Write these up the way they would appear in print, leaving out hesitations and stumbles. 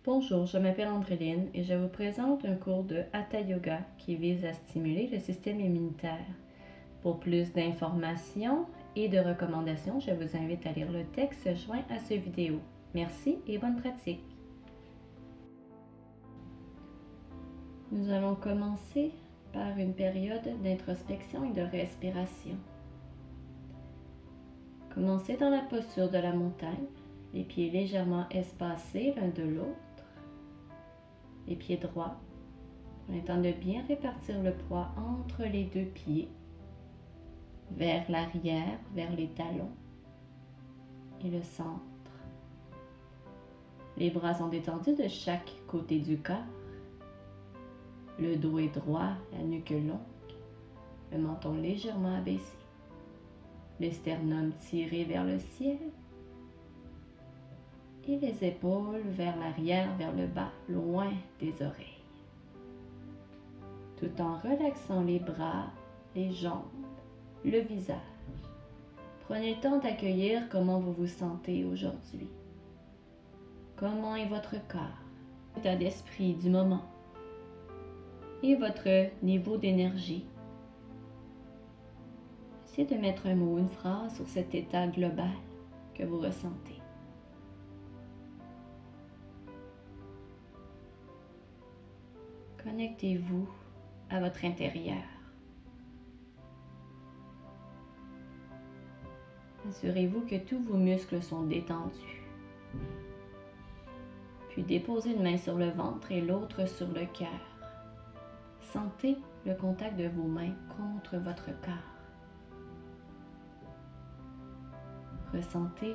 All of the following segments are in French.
Bonjour, je m'appelle Andréline et je vous présente un cours de Hatha Yoga qui vise à stimuler le système immunitaire. Pour plus d'informations et de recommandations, je vous invite à lire le texte joint à cette vidéo. Merci et bonne pratique. Nous allons commencer par une période d'introspection et de respiration. Commencez dans la posture de la montagne, les pieds légèrement espacés l'un de l'autre, les pieds droits. Prenez le temps de bien répartir le poids entre les deux pieds, vers l'arrière, vers les talons et le centre. Les bras sont détendus de chaque côté du corps. Le dos est droit, la nuque longue, le menton légèrement abaissé. Le sternum tiré vers le ciel et les épaules vers l'arrière, vers le bas, loin des oreilles. Tout en relaxant les bras, les jambes, le visage. Prenez le temps d'accueillir comment vous vous sentez aujourd'hui. Comment est votre corps, l'état d'esprit du moment et votre niveau d'énergie. Essayez de mettre un mot, une phrase sur cet état global que vous ressentez. Connectez-vous à votre intérieur. Assurez-vous que tous vos muscles sont détendus. Puis déposez une main sur le ventre et l'autre sur le cœur. Sentez le contact de vos mains contre votre corps. Ressentez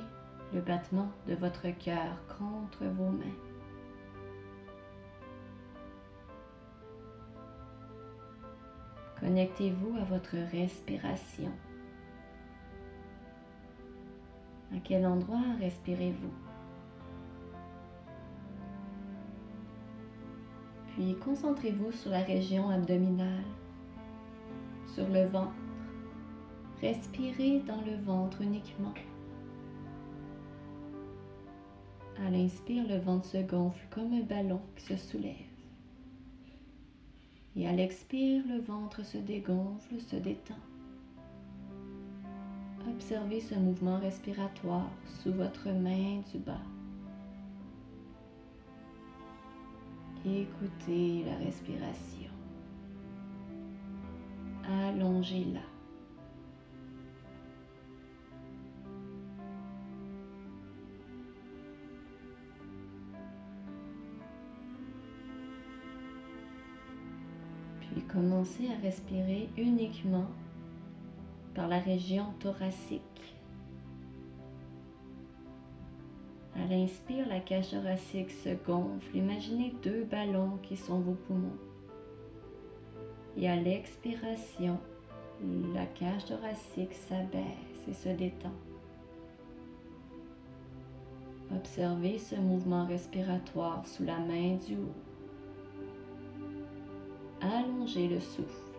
le battement de votre cœur contre vos mains. Connectez-vous à votre respiration. À quel endroit respirez-vous? Puis concentrez-vous sur la région abdominale, sur le ventre. Respirez dans le ventre uniquement. À l'inspire, le ventre se gonfle comme un ballon qui se soulève. Et à l'expire, le ventre se dégonfle, se détend. Observez ce mouvement respiratoire sous votre main du bas. Écoutez la respiration. Allongez-la. Puis commencez à respirer uniquement par la région thoracique. À l'inspire, la cage thoracique se gonfle. Imaginez deux ballons qui sont vos poumons. Et à l'expiration, la cage thoracique s'abaisse et se détend. Observez ce mouvement respiratoire sous la main du haut. Allongez le souffle.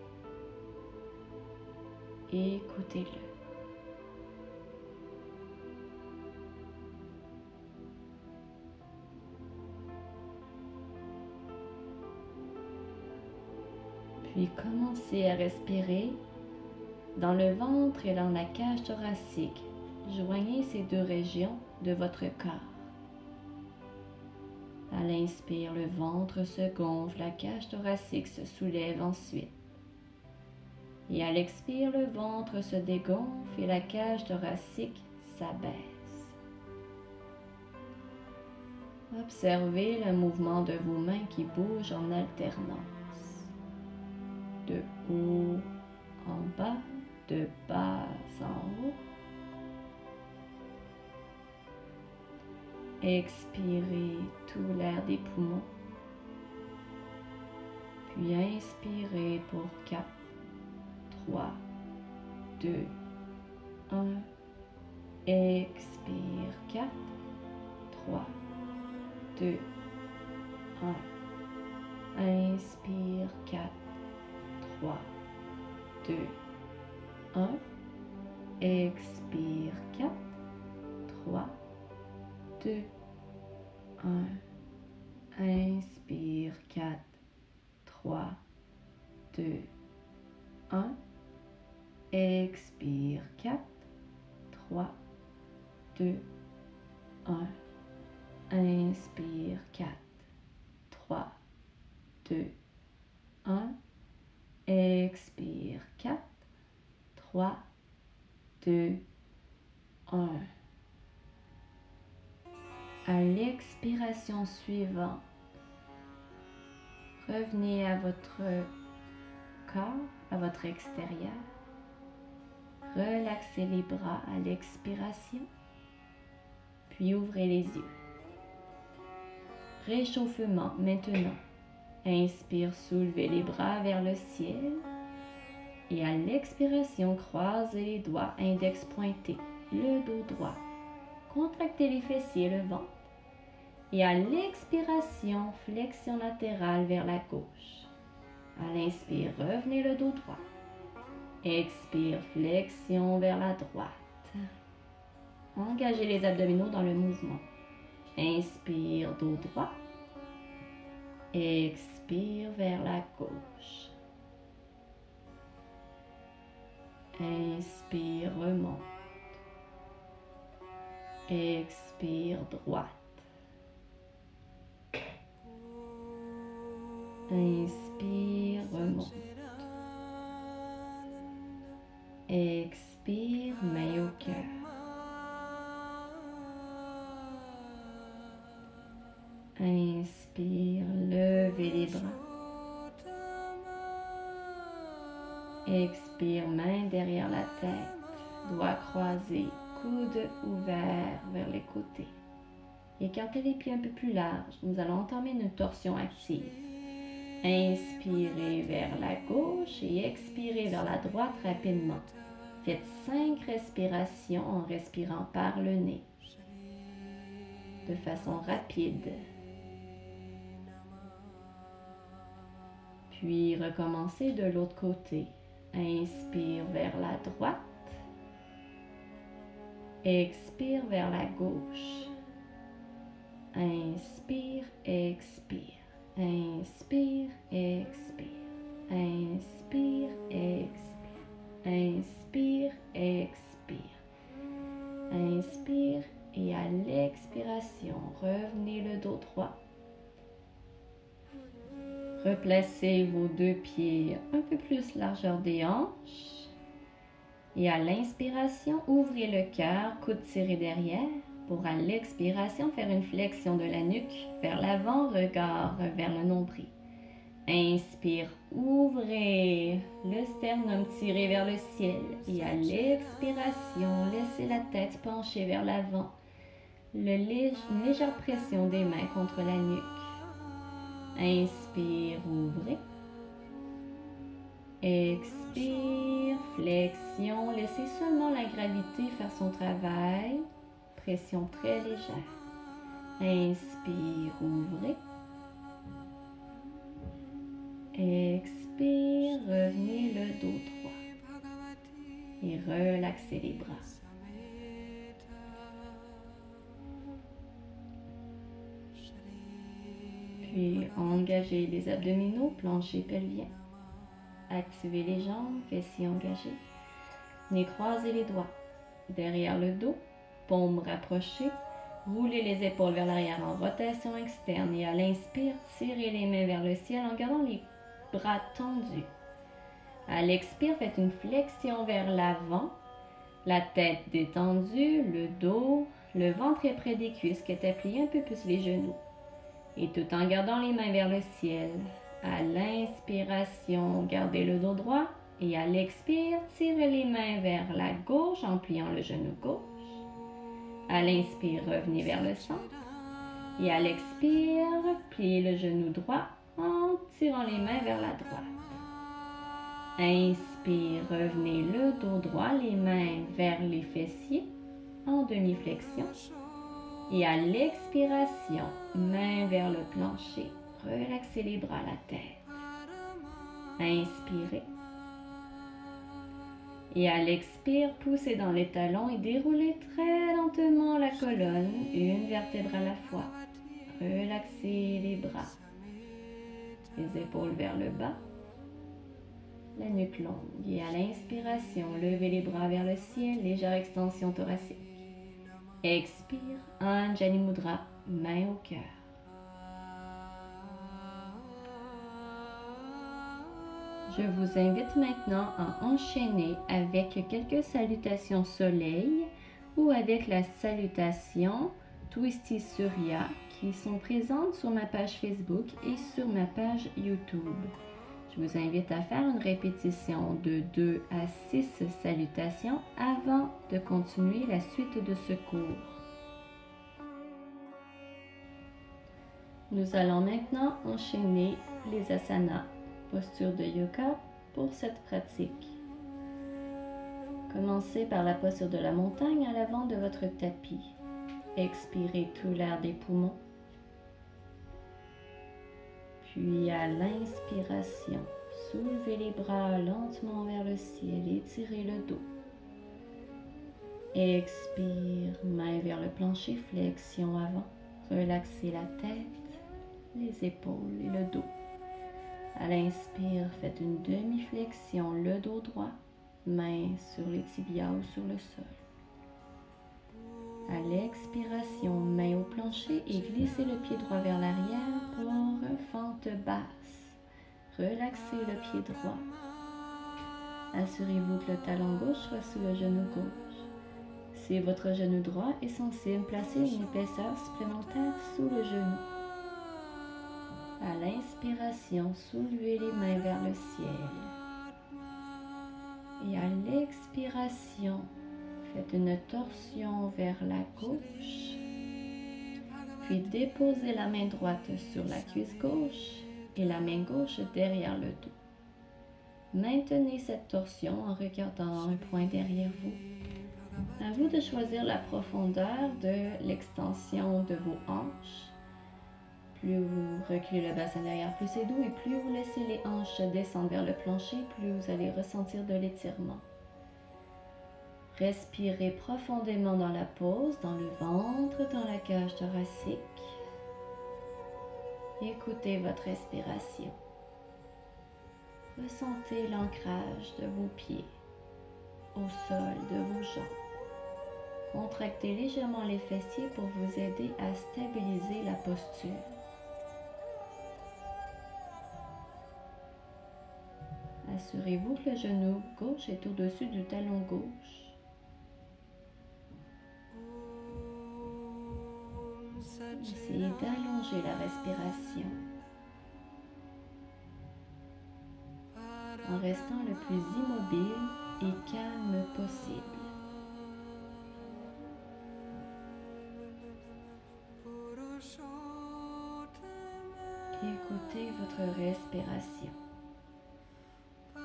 Écoutez-le. Puis commencez à respirer dans le ventre et dans la cage thoracique. Joignez ces deux régions de votre corps. À l'inspire, le ventre se gonfle, la cage thoracique se soulève ensuite. Et à l'expire, le ventre se dégonfle et la cage thoracique s'abaisse. Observez le mouvement de vos mains qui bougent en alternance. De haut en bas, de bas en haut. Expirez tout l'air des poumons. Puis inspirez pour 4, 3, 2, 1. Expire 4, 3, 2, 1. Inspire 4, 3, 2, 1. Expire 4, 3, 2, 1. Inspire 4, 3, 2, 1. Expire 4, 3, 2, 1. Inspire 4, 3, 2, 1. Expire 4, 3, 2, 1. À l'expiration suivante, revenez à votre corps, à votre extérieur. Relaxez les bras à l'expiration, puis ouvrez les yeux. Réchauffement maintenant. Inspire, soulevez les bras vers le ciel. Et à l'expiration, croisez les doigts, index pointé, le dos droit. Contractez les fessiers, le ventre. Et à l'expiration, flexion latérale vers la gauche. À l'inspire, revenez le dos droit. Expire, flexion vers la droite. Engagez les abdominaux dans le mouvement. Inspire, dos droit. Expire vers la gauche. Inspire, remonte. Expire, droite. Inspire, remonte. Expire, main au cœur. Inspire, levez les bras. Expire, main derrière la tête, doigts croisés, coudes ouverts vers les côtés. Écartez les pieds un peu plus larges. Nous allons entamer une torsion active. Inspirez vers la gauche et expirez vers la droite rapidement. Faites 5 respirations en respirant par le nez, de façon rapide. Puis recommencez de l'autre côté. Inspire vers la droite. Expire vers la gauche. Inspire, expire. Inspire, expire. Inspire, expire. Inspire, expire. Inspire et à l'expiration, revenez le dos droit. Replacez vos deux pieds un peu plus largeur des hanches. Et à l'inspiration, ouvrez le cœur, coude tiré derrière. Pour à l'expiration, faire une flexion de la nuque vers l'avant, regard vers le nombril. Inspire, ouvrez le sternum tiré vers le ciel. Et à l'expiration, laissez la tête penchée vers l'avant. Une légère pression des mains contre la nuque. Inspire, ouvrez. Expire, flexion. Laissez seulement la gravité faire son travail. Pression très légère. Inspire, ouvrez. Expire, revenez le dos droit. Et relaxez les bras. Puis engagez les abdominaux, plancher pelvien. Activez les jambes, fessiers engagés. Venez croiser les doigts. Derrière le dos, paumes rapprochées. Roulez les épaules vers l'arrière en rotation externe. Et à l'inspire, tirez les mains vers le ciel en gardant les bras tendus. À l'expire, faites une flexion vers l'avant. La tête détendue, le dos, le ventre est près des cuisses qui étaient pliés un peu plus les genoux. Et tout en gardant les mains vers le ciel. À l'inspiration, gardez le dos droit. Et à l'expire, tirez les mains vers la gauche en pliant le genou gauche. À l'inspire, revenez vers le centre. Et à l'expire, pliez le genou droit en tirant les mains vers la droite. Inspire, revenez le dos droit, les mains vers les fessiers en demi-flexion. Et à l'expiration, main vers le plancher. Relaxez les bras, la tête. Inspirez. Et à l'expire, poussez dans les talons et déroulez très lentement la colonne, une vertèbre à la fois. Relaxez les bras, les épaules vers le bas, la nuque longue. Et à l'inspiration, levez les bras vers le ciel, légère extension thoracique. Expire, Anjali Mudra, main au cœur. Je vous invite maintenant à enchaîner avec quelques salutations soleil ou avec la salutation Twisty Surya qui sont présentes sur ma page Facebook et sur ma page YouTube. Je vous invite à faire une répétition de 2 à 6 salutations avant de continuer la suite de ce cours. Nous allons maintenant enchaîner les asanas, posture de yoga pour cette pratique. Commencez par la posture de la montagne à l'avant de votre tapis. Expirez tout l'air des poumons. Puis à l'inspiration, soulevez les bras lentement vers le ciel, étirez le dos. Expire, main vers le plancher, flexion avant. Relaxez la tête, les épaules et le dos. À l'inspire, faites une demi-flexion, le dos droit, main sur les tibias ou sur le sol. À l'expiration, main au plancher et glissez le pied droit vers l'arrière pour fente basse. Relaxez le pied droit. Assurez-vous que le talon gauche soit sous le genou gauche. Si votre genou droit est sensible, placez une épaisseur supplémentaire sous le genou. À l'inspiration, soulevez les mains vers le ciel. Et à l'expiration, faites une torsion vers la gauche. Puis déposez la main droite sur la cuisse gauche et la main gauche derrière le dos. Maintenez cette torsion en regardant un point derrière vous. À vous de choisir la profondeur de l'extension de vos hanches. Plus vous reculez le bassin derrière, plus c'est doux et plus vous laissez les hanches descendre vers le plancher, plus vous allez ressentir de l'étirement. Respirez profondément dans la pose, dans le ventre, dans la cage thoracique. Écoutez votre respiration. Ressentez l'ancrage de vos pieds au sol de vos jambes. Contractez légèrement les fessiers pour vous aider à stabiliser la posture. Assurez-vous que le genou gauche est au-dessus du talon gauche. Essayez d'allonger la respiration en restant le plus immobile et calme possible. Écoutez votre respiration. À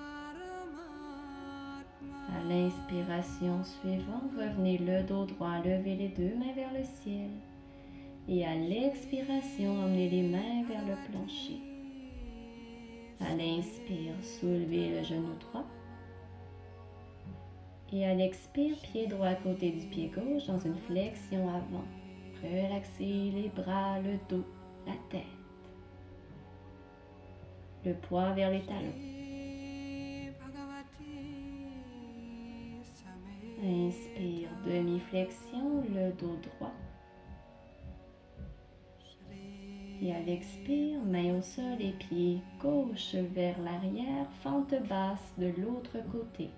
l'inspiration suivante, revenez le dos droit, levez les deux mains vers le ciel. Et à l'expiration, emmenez les mains vers le plancher. À l'inspire, soulevez le genou droit. Et à l'expire, pied droit à côté du pied gauche dans une flexion avant. Relaxez les bras, le dos, la tête. Le poids vers les talons. Inspire, demi-flexion, le dos droit. Et à l'expire, main au sol et pied gauche vers l'arrière, fente basse de l'autre côté.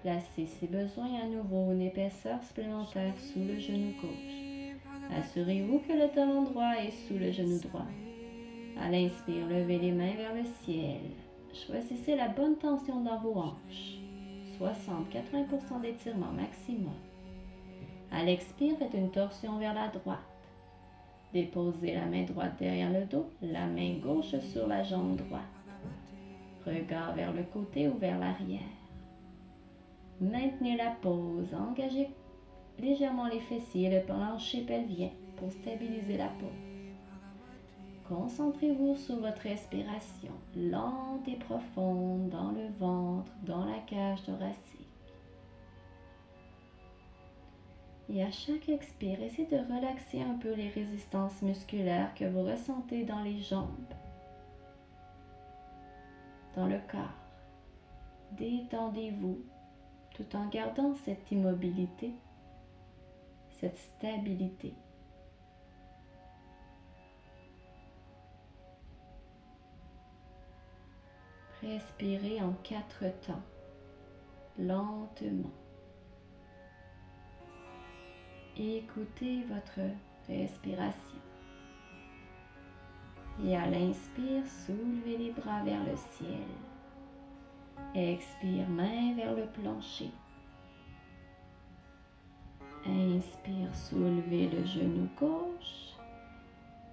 Placez si besoin à nouveau une épaisseur supplémentaire sous le genou gauche. Assurez-vous que le talon droit est sous le genou droit. À l'inspire, levez les mains vers le ciel. Choisissez la bonne tension dans vos hanches. 60-80% d'étirement maximum. À l'expire, faites une torsion vers la droite. Déposez la main droite derrière le dos, la main gauche sur la jambe droite. Regard vers le côté ou vers l'arrière. Maintenez la pose, engagez légèrement les fessiers et le plancher pelvien pour stabiliser la pose. Concentrez-vous sur votre respiration, lente et profonde dans le ventre, dans la cage thoracique. Et à chaque expire, essayez de relaxer un peu les résistances musculaires que vous ressentez dans les jambes, dans le corps. Détendez-vous tout en gardant cette immobilité, cette stabilité. Respirez en 4 temps, lentement. Écoutez votre respiration. Et à l'inspire, soulevez les bras vers le ciel. Expire, main vers le plancher. Inspire, soulevez le genou gauche.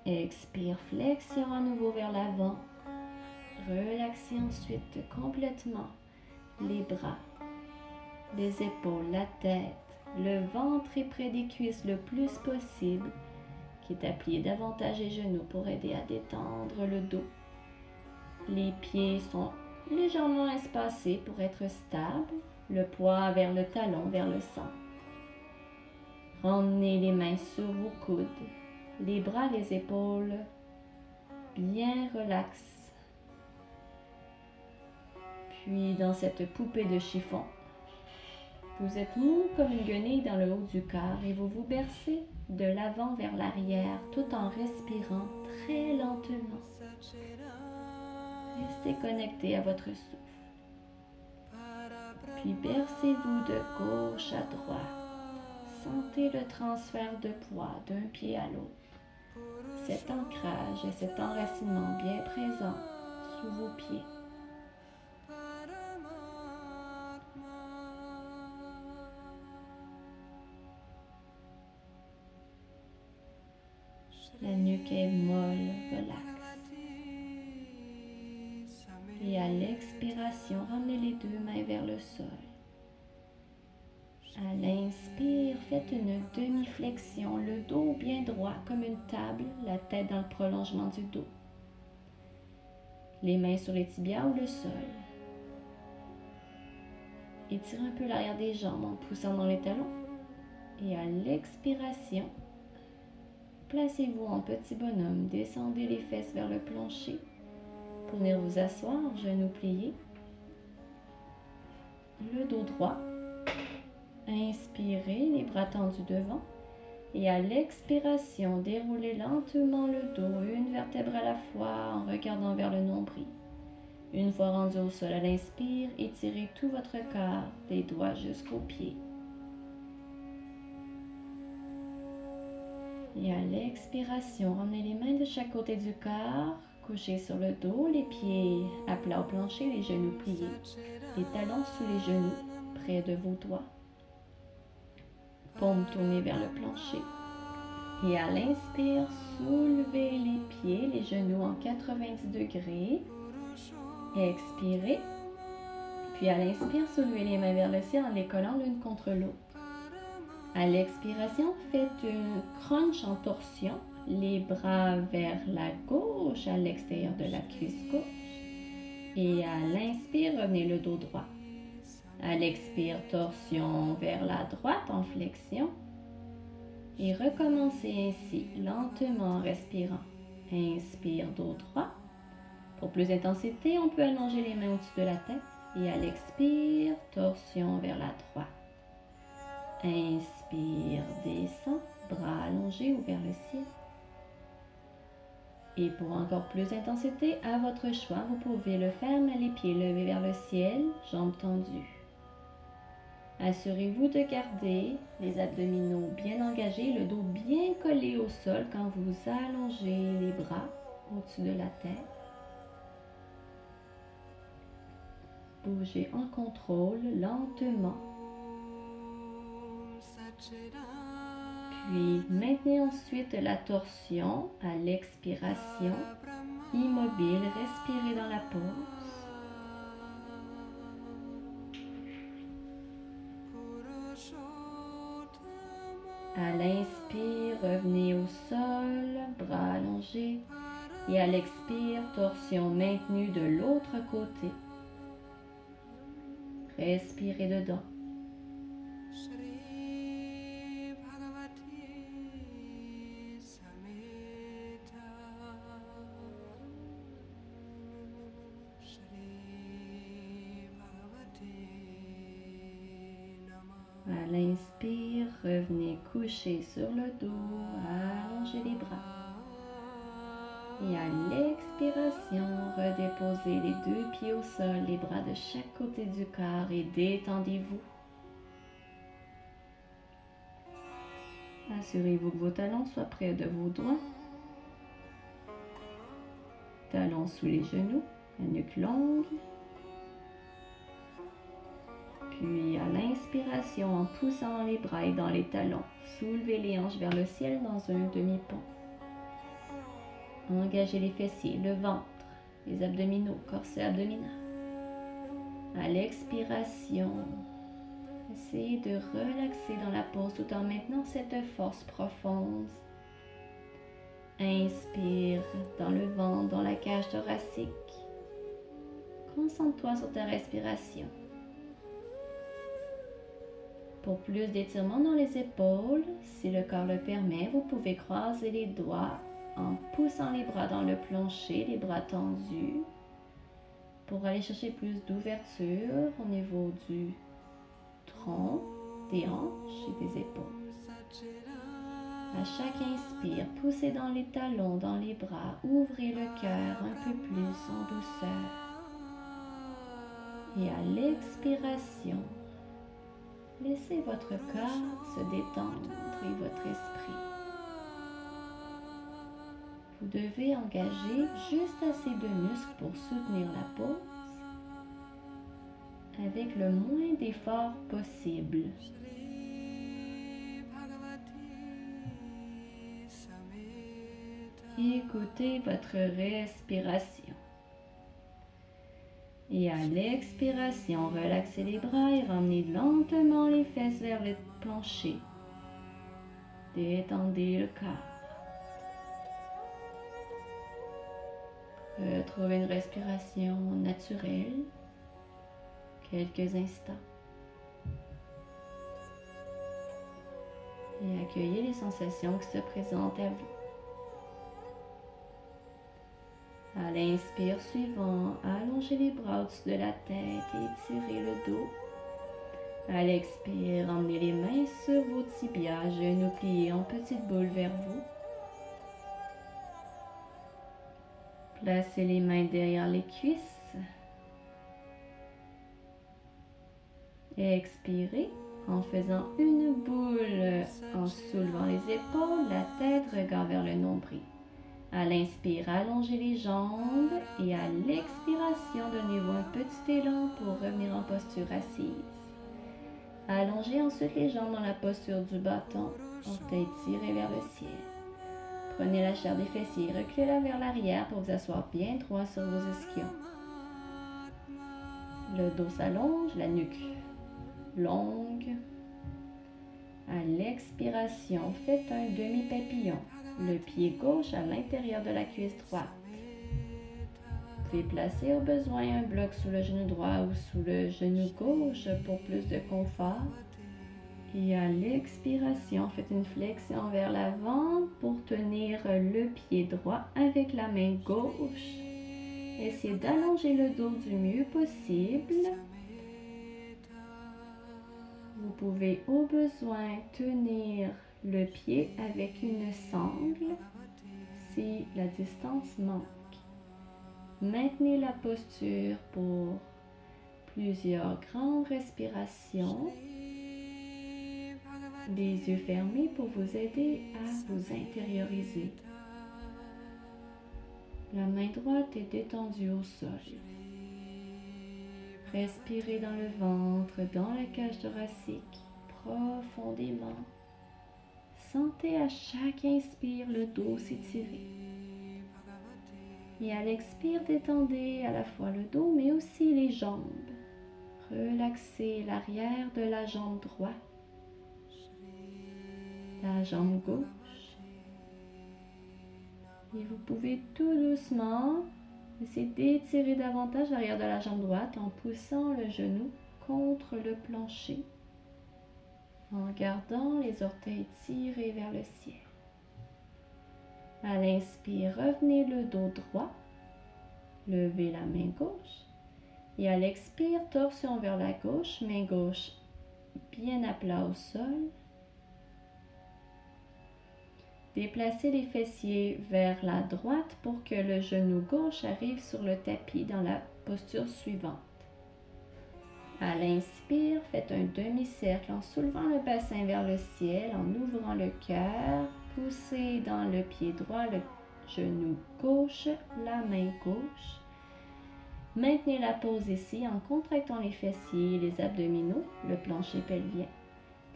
Expire, flexion à nouveau vers l'avant. Relaxez ensuite complètement les bras, les épaules, la tête, le ventre est près des cuisses le plus possible, quitte à plier davantage les genoux pour aider à détendre le dos. Les pieds sont légèrement espacés pour être stables, le poids vers le talon, vers le centre. Ramenez les mains sur vos coudes, les bras, les épaules bien relax. Puis dans cette poupée de chiffon, vous êtes mou comme une guenille dans le haut du corps et vous vous bercez de l'avant vers l'arrière tout en respirant très lentement. Restez connecté à votre souffle. Puis bercez-vous de gauche à droite. Sentez le transfert de poids d'un pied à l'autre. Cet ancrage et cet enracinement bien présent sous vos pieds. La nuque est molle, relaxe. Et à l'expiration, ramenez les 2 mains vers le sol. À l'inspire, faites une demi-flexion, le dos bien droit comme une table, la tête dans le prolongement du dos. Les mains sur les tibias ou le sol. Étirez un peu l'arrière des jambes en poussant dans les talons. Et à l'expiration, placez-vous en petit bonhomme, descendez les fesses vers le plancher pour venir vous asseoir, genoux pliés, le dos droit. Inspirez, les bras tendus devant et à l'expiration, déroulez lentement le dos, une vertèbre à la fois en regardant vers le nombril. Une fois rendu au sol à l'inspire, étirez tout votre corps, des doigts jusqu'aux pieds. Et à l'expiration, ramenez les mains de chaque côté du corps, couchez sur le dos, les pieds à plat au plancher, les genoux pliés, les talons sous les genoux, près de vos doigts. Paume tournée vers le plancher. Et à l'inspire, soulevez les pieds, les genoux en 90 degrés. Expirez. Puis à l'inspire, soulevez les mains vers le ciel en les collant l'une contre l'autre. À l'expiration, faites une crunch en torsion, les bras vers la gauche à l'extérieur de la cuisse gauche. Et à l'inspire, revenez le dos droit. À l'expire, torsion vers la droite en flexion. Et recommencez ainsi, lentement en respirant. Inspire, dos droit. Pour plus d'intensité, on peut allonger les mains au-dessus de la tête. Et à l'expire, torsion vers la droite. Inspire, descend, bras allongés ou vers le ciel. Et pour encore plus d'intensité, à votre choix, vous pouvez le faire, mais les pieds levés vers le ciel, jambes tendues. Assurez-vous de garder les abdominaux bien engagés, le dos bien collé au sol quand vous allongez les bras au-dessus de la tête. Bougez en contrôle, lentement. Puis maintenez ensuite la torsion à l'expiration, immobile, respirez dans la pause. À l'inspire, revenez au sol, bras allongés. Et à l'expire, torsion maintenue de l'autre côté. Respirez dedans. l'inspire, revenez coucher sur le dos, allongez les bras. Et à l'expiration, redéposez les deux pieds au sol, les bras de chaque côté du corps et détendez-vous. Assurez-vous que vos talons soient près de vos doigts. Talons sous les genoux, la nuque longue. Puis à l'inspiration, en poussant dans les bras et dans les talons, soulevez les hanches vers le ciel dans un demi-pont. Engagez les fessiers, le ventre, les abdominaux, corset abdominal. À l'expiration, essayez de relaxer dans la pose tout en maintenant cette force profonde. Inspire dans le ventre, dans la cage thoracique. Concentre-toi sur ta respiration. Pour plus d'étirement dans les épaules, si le corps le permet, vous pouvez croiser les doigts en poussant les bras dans le plancher, les bras tendus, pour aller chercher plus d'ouverture au niveau du tronc, des hanches et des épaules. À chaque inspire, poussez dans les talons, dans les bras, ouvrez le cœur un peu plus en douceur. Et à l'expiration, laissez votre corps se détendre et votre esprit. Vous devez engager juste assez de muscles pour soutenir la pose avec le moins d'effort possible. Écoutez votre respiration. Et à l'expiration, relaxez les bras et ramenez lentement les fesses vers le plancher. Détendez le corps. Retrouvez une respiration naturelle. Quelques instants. Et accueillez les sensations qui se présentent à vous. À l'inspire suivant, allongez les bras au-dessus de la tête et étirez le dos. À l'expire, emmenez les mains sur vos tibias, genoux pliés en petite boule vers vous. Placez les mains derrière les cuisses. Expirez en faisant une boule, en soulevant les épaules, la tête, regard vers le nombril. À l'inspire, allongez les jambes et à l'expiration, donnez-vous un petit élan pour revenir en posture assise. Allongez ensuite les jambes dans la posture du bâton, orteils tirés vers le ciel. Prenez la chair des fessiers, reculez-la vers l'arrière pour vous asseoir bien droit sur vos ischions. Le dos s'allonge, la nuque longue. À l'expiration, faites un demi-papillon. Le pied gauche à l'intérieur de la cuisse droite. Vous pouvez placer au besoin un bloc sous le genou droit ou sous le genou gauche pour plus de confort. Et à l'expiration, faites une flexion vers l'avant pour tenir le pied droit avec la main gauche. Essayez d'allonger le dos du mieux possible. Vous pouvez au besoin tenir le pied avec une sangle si la distance manque. Maintenez la posture pour plusieurs grandes respirations. Les yeux fermés pour vous aider à vous intérioriser. La main droite est détendue au sol. Respirez dans le ventre, dans la cage thoracique, profondément. Sentez à chaque inspire le dos s'étirer. Et à l'expire, détendez à la fois le dos, mais aussi les jambes. Relaxez l'arrière de la jambe droite, la jambe gauche. Et vous pouvez tout doucement essayer d'étirer davantage l'arrière de la jambe droite en poussant le genou contre le plancher, en gardant les orteils tirés vers le ciel. À l'inspire, revenez le dos droit, levez la main gauche et à l'expire, torsion vers la gauche, main gauche bien à plat au sol. Déplacez les fessiers vers la droite pour que le genou gauche arrive sur le tapis dans la posture suivante. À l'inspire, faites un demi-cercle en soulevant le bassin vers le ciel, en ouvrant le cœur. Poussez dans le pied droit le genou gauche, la main gauche. Maintenez la pose ici en contractant les fessiers et les abdominaux, le plancher pelvien.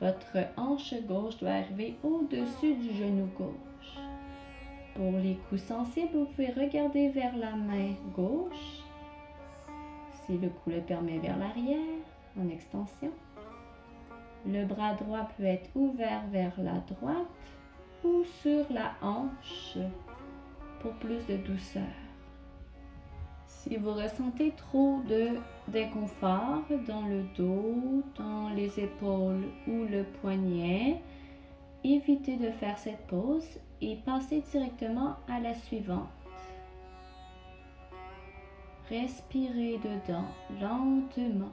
Votre hanche gauche doit arriver au-dessus du genou gauche. Pour les coups sensibles, vous pouvez regarder vers la main gauche, si le cou le permet, vers l'arrière, en extension. Le bras droit peut être ouvert vers la droite ou sur la hanche pour plus de douceur. Si vous ressentez trop d'inconfort dans le dos, dans les épaules ou le poignet, évitez de faire cette pause et passez directement à la suivante. Respirez dedans lentement.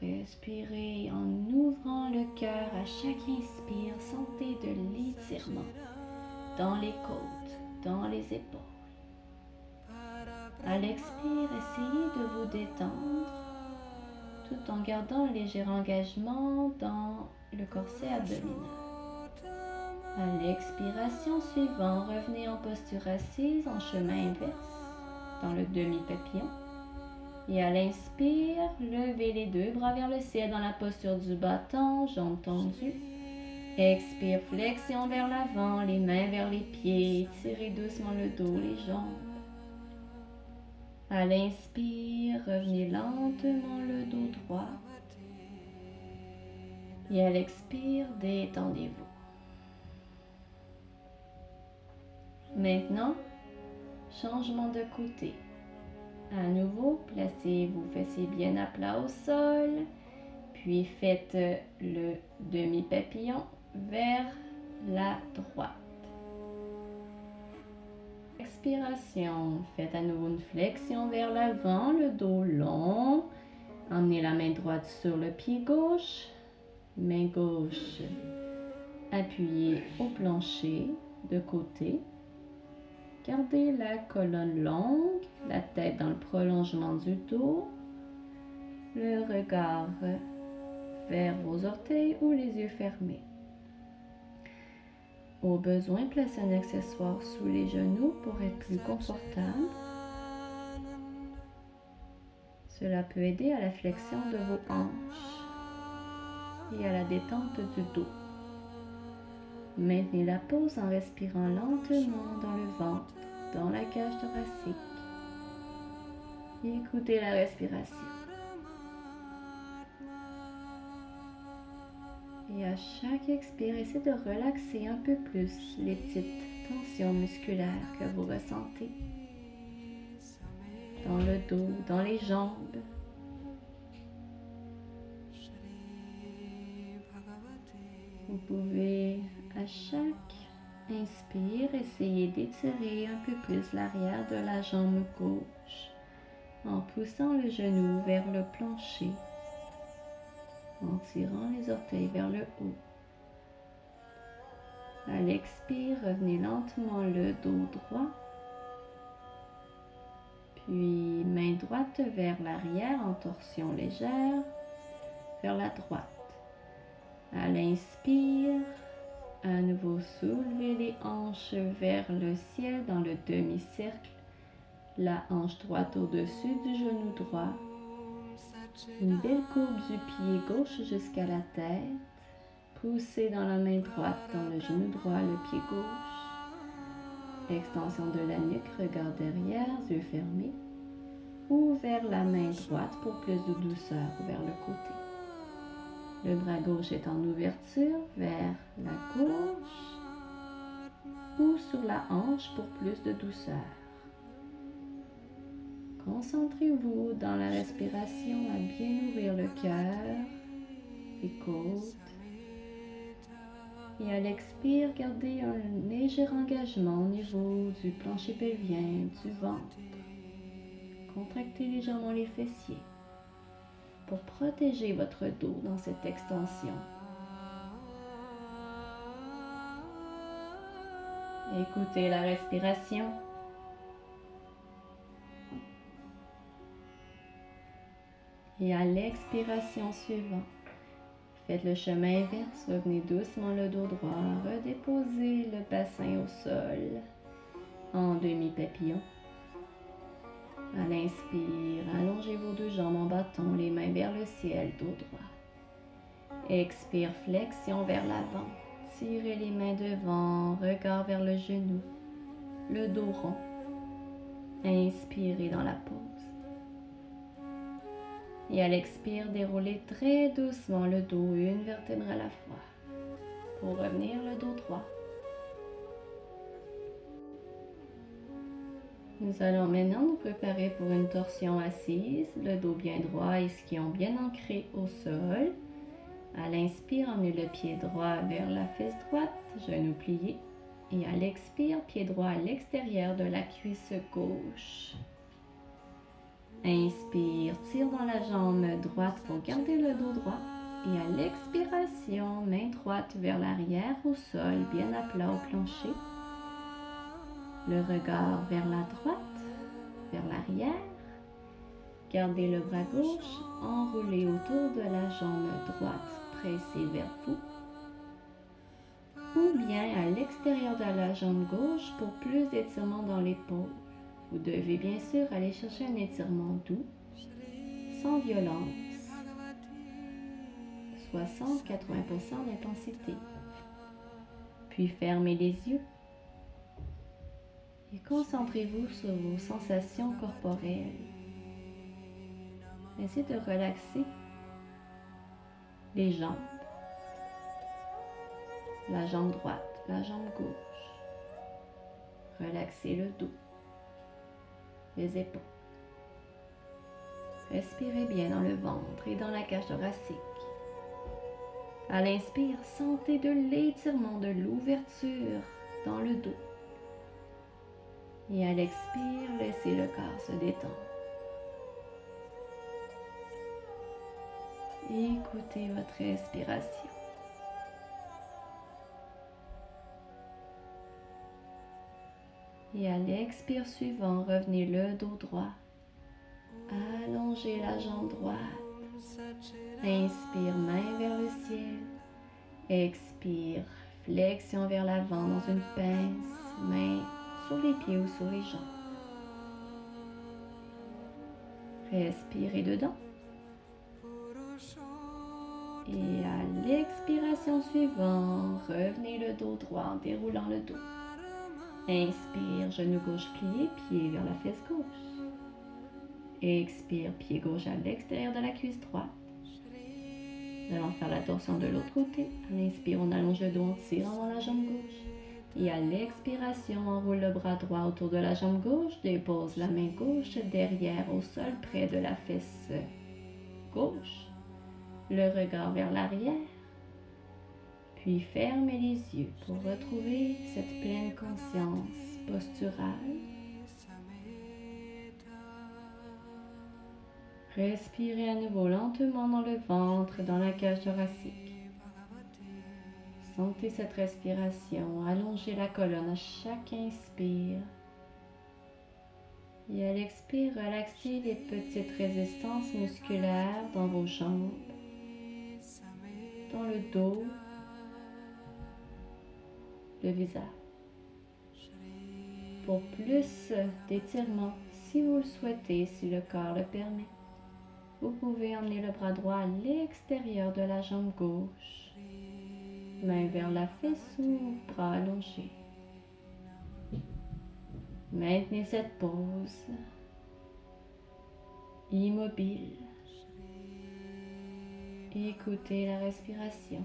Respirez en ouvrant le cœur à chaque inspire. Sentez de l'étirement dans les côtes, dans les épaules. À l'expire, essayez de vous détendre tout en gardant un léger engagement dans le corset abdominal. À l'expiration suivante, revenez en posture assise en chemin inverse dans le demi-papillon. Et à l'inspire, levez les deux bras vers le ciel dans la posture du bâton, jambes tendues. Expire, flexion vers l'avant, les mains vers les pieds, tirez doucement le dos, les jambes. À l'inspire, revenez lentement le dos droit. Et à l'expire, détendez-vous. Maintenant, changement de côté. À nouveau, placez vos fessiers bien à plat au sol, puis faites le demi-papillon vers la droite. Expiration, faites à nouveau une flexion vers l'avant, le dos long. Emmenez la main droite sur le pied gauche, main gauche appuyée au plancher de côté. Gardez la colonne longue, la tête dans le prolongement du dos, le regard vers vos orteils ou les yeux fermés. Au besoin, placez un accessoire sous les genoux pour être plus confortable. Cela peut aider à la flexion de vos hanches et à la détente du dos. Maintenez la pose en respirant lentement dans le ventre, dans la cage thoracique. Et écoutez la respiration. Et à chaque expire, essayez de relaxer un peu plus les petites tensions musculaires que vous ressentez dans le dos, dans les jambes. Vous pouvez à chaque inspire essayer d'étirer un peu plus l'arrière de la jambe gauche en poussant le genou vers le plancher, en tirant les orteils vers le haut. À l'expire, revenez lentement le dos droit, puis main droite vers l'arrière en torsion légère, vers la droite. À l'inspire, à nouveau soulevez les hanches vers le ciel dans le demi-cercle, la hanche droite au-dessus du genou droit. Une belle courbe du pied gauche jusqu'à la tête. Poussez dans la main droite, dans le genou droit, le pied gauche. Extension de la nuque, regard derrière, yeux fermés. Ou vers la main droite pour plus de douceur vers le côté. Le bras gauche est en ouverture vers la gauche ou sur la hanche pour plus de douceur. Concentrez-vous dans la respiration à bien ouvrir le cœur, les côtes. Et à l'expire, gardez un léger engagement au niveau du plancher pelvien, du ventre. Contractez légèrement les fessiers. pour protéger votre dos dans cette extension. Écoutez la respiration. Et à l'expiration suivante, faites le chemin inverse, revenez doucement le dos droit, redéposez le bassin au sol en demi-papillon. À l'inspire, allongez vos deux jambes en bâton, les mains vers le ciel, dos droit. Expire, flexion vers l'avant. Tirez les mains devant, regard vers le genou, le dos rond. Inspirez dans la pause. Et à l'expire, déroulez très doucement le dos, une vertèbre à la fois, pour revenir le dos droit. Nous allons maintenant nous préparer pour une torsion assise, le dos bien droit et ischion bien ancré au sol. À l'inspire, emmenez le pied droit vers la fesse droite, genou plié. Et à l'expire, pied droit à l'extérieur de la cuisse gauche. Inspire, tire dans la jambe droite pour garder le dos droit. Et à l'expiration, main droite vers l'arrière au sol, bien à plat au plancher. Le regard vers la droite, vers l'arrière. Gardez le bras gauche enroulé autour de la jambe droite, pressé vers vous. Ou bien à l'extérieur de la jambe gauche pour plus d'étirement dans l'épaule. Vous devez bien sûr aller chercher un étirement doux, sans violence, 60-80% d'intensité. Puis fermez les yeux et concentrez-vous sur vos sensations corporelles. Essayez de relaxer les jambes, la jambe droite, la jambe gauche. Relaxez le dos, les épaules. Respirez bien dans le ventre et dans la cage thoracique. À l'inspire, sentez de l'étirement, de l'ouverture dans le dos. Et à l'expire, laissez le corps se détendre. Écoutez votre respiration. Et à l'expire suivant, revenez le dos droit. Allongez la jambe droite. Inspire, main vers le ciel. Expire, flexion vers l'avant dans une pince, main sur les pieds ou sur les jambes. Respirez dedans. Et à l'expiration suivante, revenez le dos droit en déroulant le dos. Inspire, genou gauche plié, pied vers la fesse gauche. Expire, pied gauche à l'extérieur de la cuisse droite. Nous allons faire la torsion de l'autre côté. À l'inspire, on allonge le dos en tirant dans la jambe gauche. Et à l'expiration, on enroule le bras droit autour de la jambe gauche, dépose la main gauche derrière au sol près de la fesse gauche. Le regard vers l'arrière. Puis fermez les yeux pour retrouver cette pleine conscience posturale. Respirez à nouveau lentement dans le ventre, dans la cage thoracique. Sentez cette respiration, allongez la colonne à chaque inspire. Et à l'expire, relaxez les petites résistances musculaires dans vos jambes, dans le dos, le visage. Pour plus d'étirement, si vous le souhaitez, si le corps le permet, vous pouvez emmener le bras droit à l'extérieur de la jambe gauche, main vers la fesse ou bras allongés. Maintenez cette pose, immobile. Écoutez la respiration.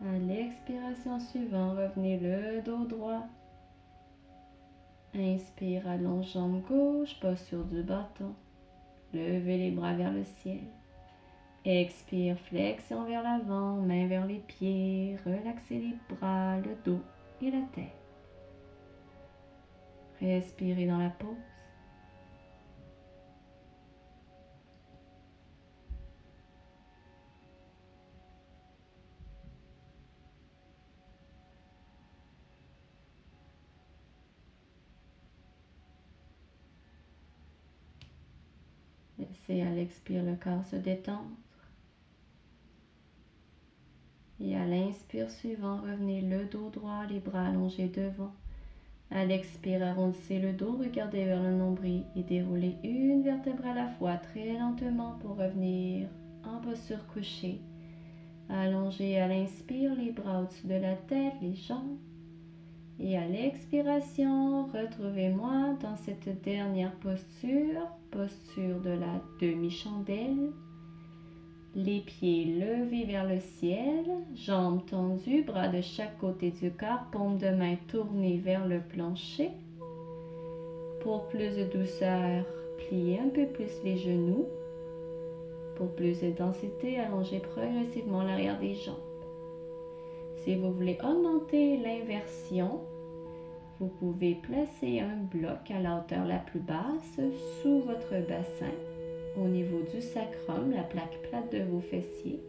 À l'expiration suivante, revenez le dos droit. Inspire, allonge jambe gauche, posture du bâton. Levez les bras vers le ciel. Expire, flexion vers l'avant, main vers les pieds. Relaxez les bras, le dos et la tête. Respirez dans la pause. Laissez à l'expire le corps se détendre. Et à l'inspire suivant, revenez le dos droit, les bras allongés devant. À l'expire, arrondissez le dos, regardez vers le nombril et déroulez une vertèbre à la fois très lentement pour revenir en posture couchée. Allongez à l'inspire les bras au-dessus de la tête, les jambes. Et à l'expiration, retrouvez-moi dans cette dernière posture, posture de la demi-chandelle. Les pieds levés vers le ciel, jambes tendues, bras de chaque côté du corps, paume de main tournée vers le plancher. Pour plus de douceur, pliez un peu plus les genoux. Pour plus de densité, allongez progressivement l'arrière des jambes. Si vous voulez augmenter l'inversion, vous pouvez placer un bloc à la hauteur la plus basse sous votre bassin, au niveau du sacrum, la plaque plate de vos fessiers.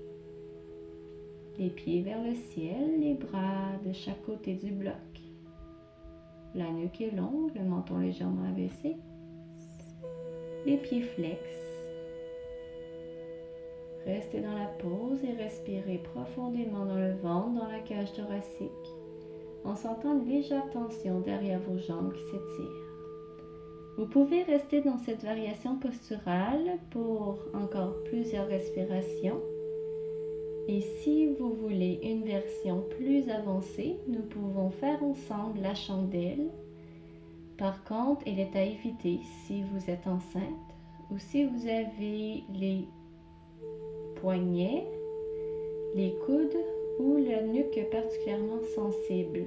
Les pieds vers le ciel, les bras de chaque côté du bloc. La nuque est longue, le menton légèrement abaissé. Les pieds flex. Restez dans la pause et respirez profondément dans le ventre, dans la cage thoracique, en sentant une légère tension derrière vos jambes qui s'étirent. Vous pouvez rester dans cette variation posturale pour encore plusieurs respirations. Et si vous voulez une version plus avancée, nous pouvons faire ensemble la chandelle. Par contre, elle est à éviter si vous êtes enceinte ou si vous avez les poignets, les coudes ou la nuque particulièrement sensible.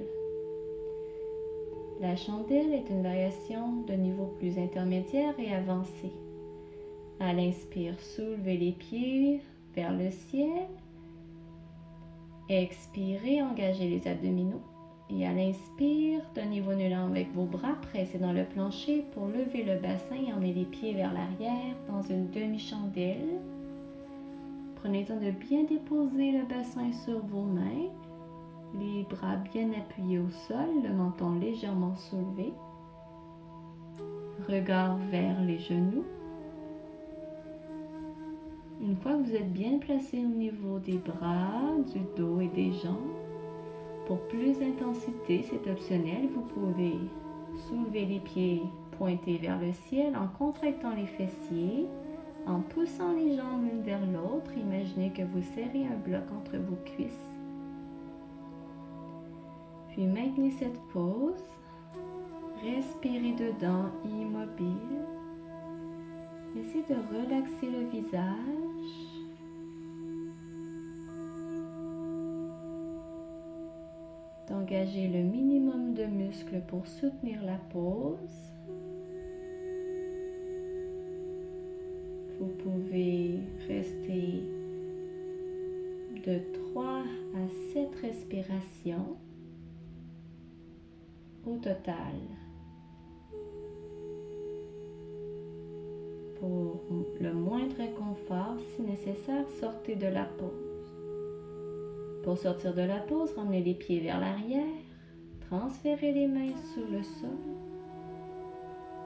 La chandelle est une variation de niveau plus intermédiaire et avancé. À l'inspire, soulevez les pieds vers le ciel. Expirez, engagez les abdominaux. Et à l'inspire, donnez-vous un élan avec vos bras, pressez dans le plancher pour lever le bassin et emmener les pieds vers l'arrière dans une demi-chandelle. Prenez le temps de bien déposer le bassin sur vos mains. Les bras bien appuyés au sol, le menton légèrement soulevé. Regard vers les genoux. Une fois que vous êtes bien placé au niveau des bras, du dos et des jambes, pour plus d'intensité, c'est optionnel, vous pouvez soulever les pieds pointés vers le ciel en contractant les fessiers, en poussant les jambes l'une vers l'autre. Imaginez que vous serrez un bloc entre vos cuisses. Puis maintenez cette pause, respirez dedans, immobile. Essayez de relaxer le visage. D'engager le minimum de muscles pour soutenir la pose. Vous pouvez rester de 3 à 7 respirations au total. Pour le moindre inconfort, si nécessaire, sortez de la pause. Pour sortir de la pause, ramenez les pieds vers l'arrière, transférez les mains sur le sol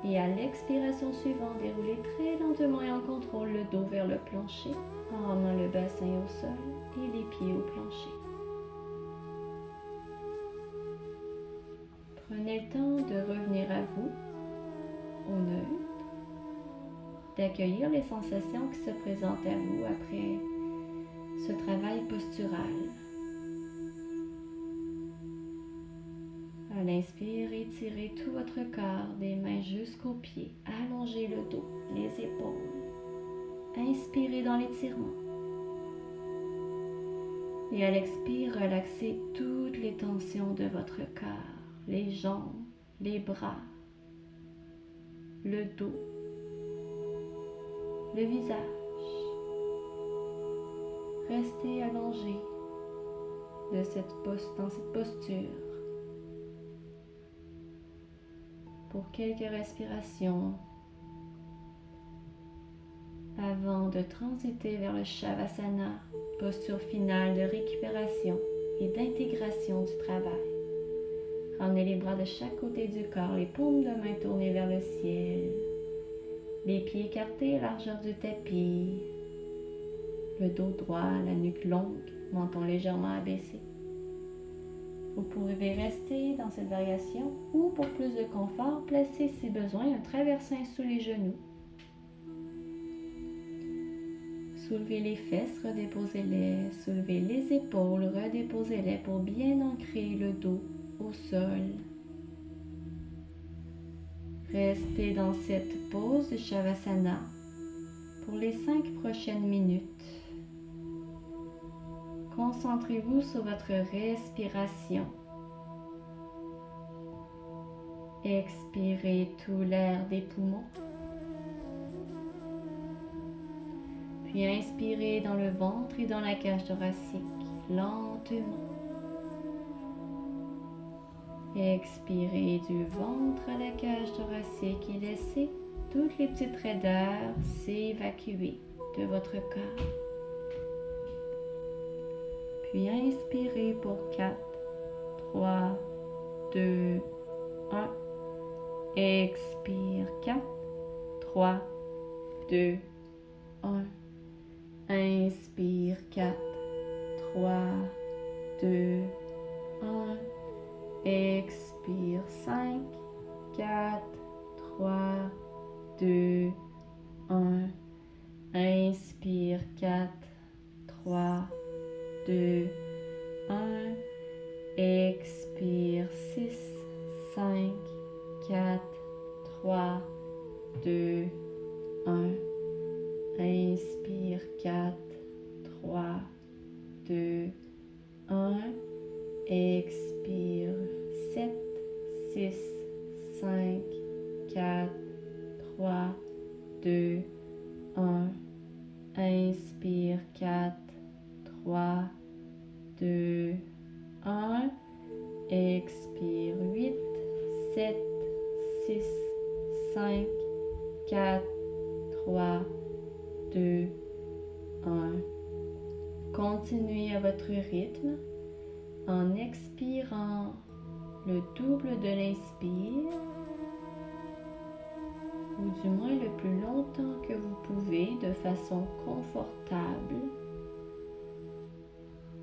et à l'expiration suivante, déroulez très lentement et en contrôle le dos vers le plancher en ramenant le bassin au sol et les pieds au plancher. Prenez le temps de revenir à vous, au neutre, d'accueillir les sensations qui se présentent à vous après ce travail postural. À l'inspire, étirez tout votre corps, des mains jusqu'aux pieds. Allongez le dos, les épaules. Inspirez dans l'étirement. Et à l'expire, relaxez toutes les tensions de votre corps, les jambes, les bras, le dos. le visage. Restez allongé dans cette posture pour quelques respirations avant de transiter vers le Shavasana, posture finale de récupération et d'intégration du travail. Ramenez les bras de chaque côté du corps, les paumes de main tournées vers le ciel, les pieds écartés, largeur du tapis, le dos droit, la nuque longue, menton légèrement abaissé. Vous pouvez rester dans cette variation ou, pour plus de confort, placez si besoin un traversin sous les genoux. Soulevez les fesses, redéposez-les, soulevez les épaules, redéposez-les pour bien ancrer le dos au sol. Restez dans cette pose de Shavasana pour les 5 prochaines minutes. Concentrez-vous sur votre respiration. Expirez tout l'air des poumons. Puis inspirez dans le ventre et dans la cage thoracique, lentement. Expirez du ventre à la cage thoracique et laissez toutes les petites raideurs s'évacuer de votre corps. Puis inspirez pour 4, 3, 2, 1. Expire 4, 3, 2, 1. Inspire 4, 3, 2, 1. Expire 5, 4, 3, 2, 1. Inspire 4, 3, 2, 1. Expire 6, 5, 4, 3, 2, 1. Inspire 4, 3, 2, 1. Expire 7, 6, 5, 4, 3, 2, 1. Inspire 4, 3, 2, 1. Expire 8, 7, 6, 5, 4, 3, 2, 1. Continuez à votre rythme en expirant le double de l'inspire, ou du moins le plus longtemps que vous pouvez de façon confortable.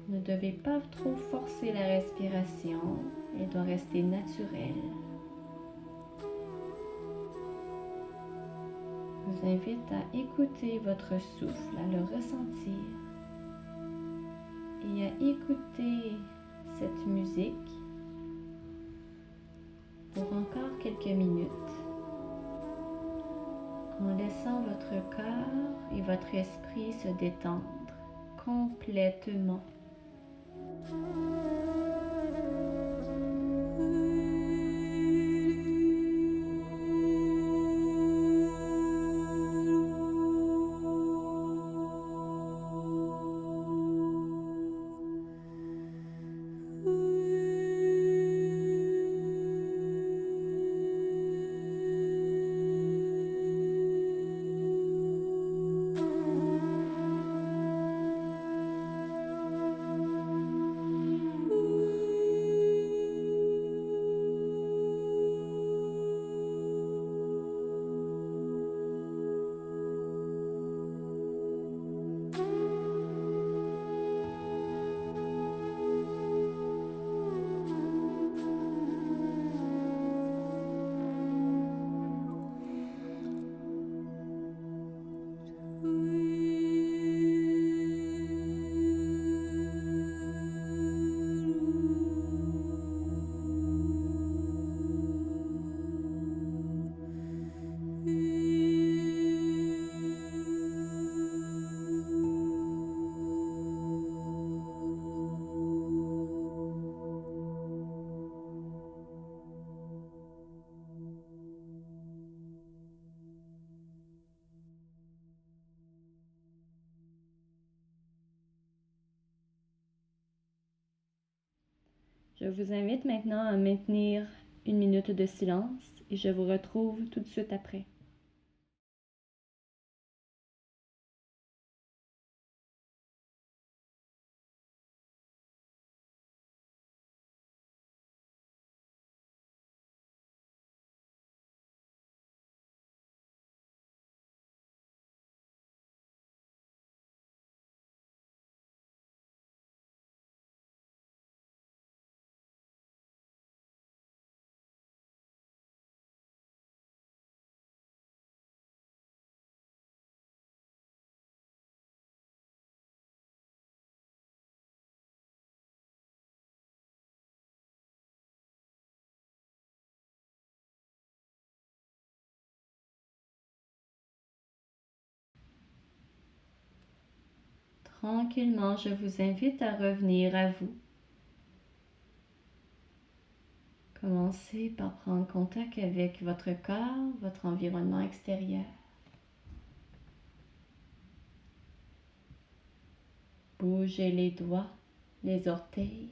Vous ne devez pas trop forcer la respiration, elle doit rester naturelle. Je vous invite à écouter votre souffle, à le ressentir et à écouter cette musique pour encore quelques minutes en laissant votre corps et votre esprit se détendre complètement. Je vous invite maintenant à maintenir 1 minute de silence et je vous retrouve tout de suite après. Tranquillement, je vous invite à revenir à vous. Commencez par prendre contact avec votre corps, votre environnement extérieur. Bougez les doigts, les orteils,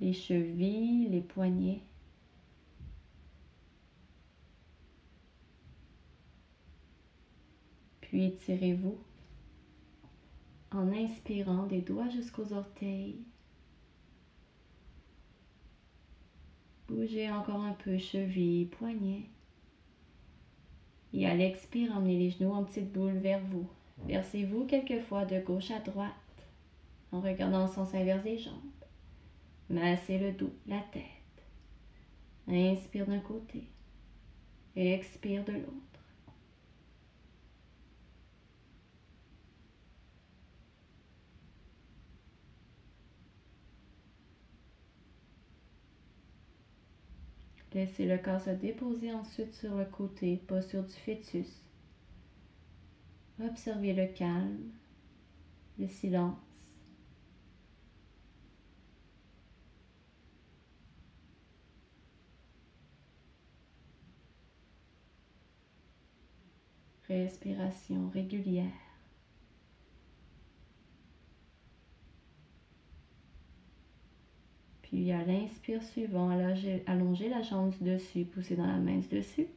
les chevilles, les poignets. Puis étirez-vous en inspirant des doigts jusqu'aux orteils. Bougez encore un peu chevilles, poignets. Et à l'expire, emmenez les genoux en petite boule vers vous. Versez-vous quelquefois de gauche à droite en regardant le sens inverse des jambes. Massez le dos, la tête. Inspire d'un côté et expire de l'autre. Laissez le corps se déposer ensuite sur le côté, posture du fœtus. Observez le calme, le silence. Respiration régulière. Puis à l'inspire suivant, allongez la jambe du dessus, poussez dans la main du dessus.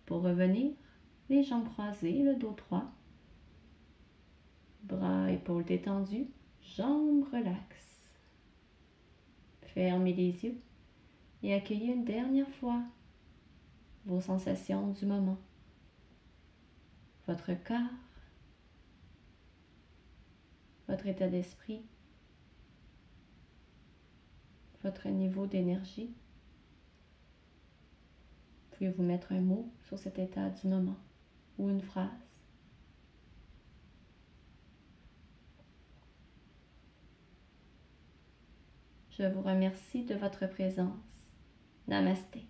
Pour revenir, les jambes croisées, le dos droit. Bras, épaules détendus, jambes relaxes. Fermez les yeux et accueillez une dernière fois vos sensations du moment. Votre corps, votre état d'esprit, votre niveau d'énergie. Pouvez-vous mettre un mot sur cet état du moment ou une phrase? Je vous remercie de votre présence. Namasté.